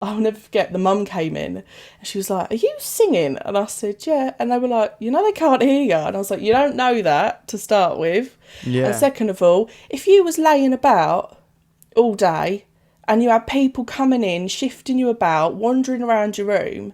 I'll never forget, the mum came in and she was like, "Are you singing?" And I said, "Yeah." And they were like, "They can't hear you." And I was like, "You don't know that to start with. And Yeah. second of all, if you was laying about all day and you had people coming in, shifting you about, wandering around your room,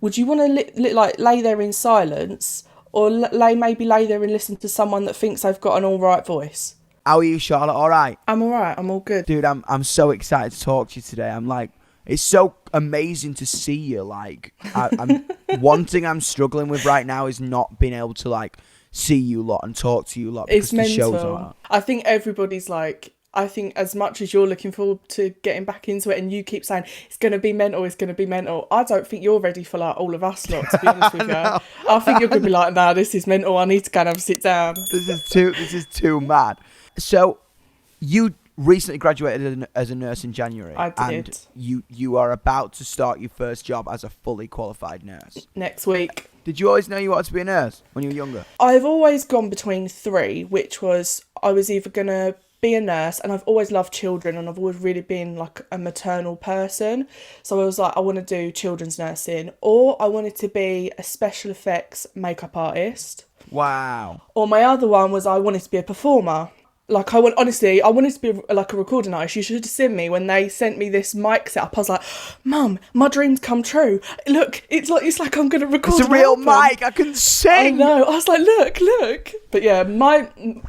would you want to lay there in silence, or maybe lay there and listen to someone that thinks they've got an all right voice?" How are you, Charlotte? All right? I'm all right. I'm all good. Dude, I'm so excited to talk to you today. I'm like, it's so amazing to see you. Like, I'm one thing I'm struggling with right now is not being able to like see you a lot and talk to you a lot because It's the shows mental. are. I think everybody's like, I think as much as you're looking forward to getting back into it and you keep saying it's going to be mental, it's going to be mental, I don't think you're ready for like all of us lot, to be honest with you. No. I think you're going to be like, "Nah, this is mental, I need to go and have a sit down." This is too mad. So, you recently graduated as a nurse in January, I and did. you are about to start your first job as a fully qualified nurse. Next week. Did you always know you wanted to be a nurse when you were younger? I've always gone between three, which was I was either going to be a nurse, and I've always loved children and I've always really been like a maternal person. So I was like, I want to do children's nursing, or I wanted to be a special effects makeup artist. Wow. Or my other one was I wanted to be a performer. Like, I wanted to be like a recording artist. You should have seen me when they sent me this mic setup. I was like, "Mum, my dreams come true. Look, it's like I'm going to record It's a an real album." mic. I can I sing. know. I was like, "Look." But yeah,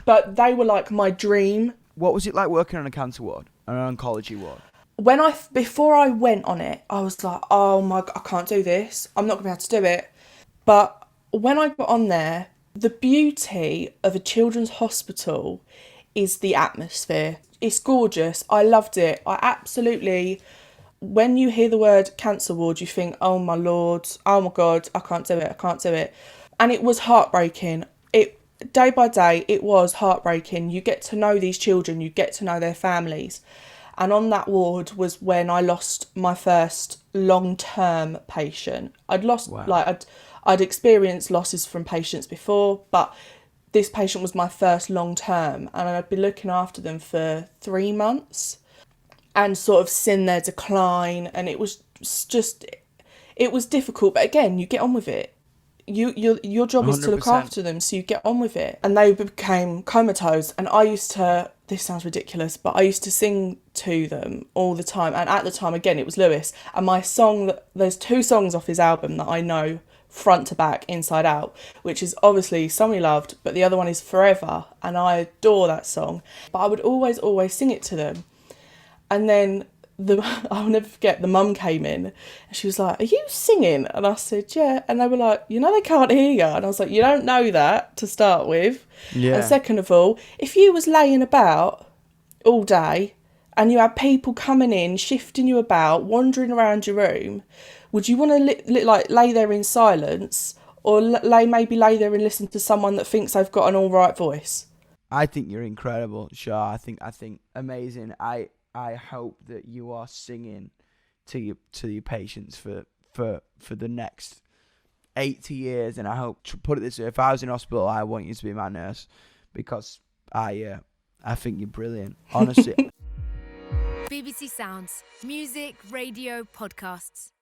but they were like my dream. What was it like working on a cancer ward, or an oncology ward? Before I went on it, I was like, "Oh my God, I can't do this. I'm not going to be able to do it." But when I got on there, the beauty of a children's hospital is the atmosphere. It's gorgeous. I loved it. When you hear the word cancer ward, you think, "Oh my Lord, oh my God, I can't do it. And it was heartbreaking. Day by day, it was heartbreaking. You get to know these children, you get to know their families. And on that ward was when I lost my first long-term patient. Wow. I'd experienced losses from patients before, but this patient was my first long-term, and I'd been looking after them for 3 months and sort of seen their decline, and it was difficult, but again, you get on with it. Your job is to look 100%. after them, so you get on with it. And they became comatose, and this sounds ridiculous, but I used to sing to them all the time. And at the time, again, it was Lewis, and my song, there's 2 songs off his album that I know front to back, inside out, which is obviously Somebody Loved, but the other one is Forever, and I adore that song. But I would always sing it to them. And then I'll never forget, the mum came in and she was like, "Are you singing?" And I said, "Yeah." And they were like, "They can't hear you." And I was like, "You don't know that to start with. Yeah. And second of all, if you was laying about all day and you had people coming in, shifting you about, wandering around your room, would you want to lay there in silence, or maybe lay there and listen to someone that thinks they've got an all right voice?" I think you're incredible, Shaw. I think amazing. I hope that you are singing to your patients for the next 80 years, and I hope, to put it this way, if I was in hospital, I want you to be my nurse, because I think you're brilliant, honestly. BBC Sounds, music, radio, podcasts.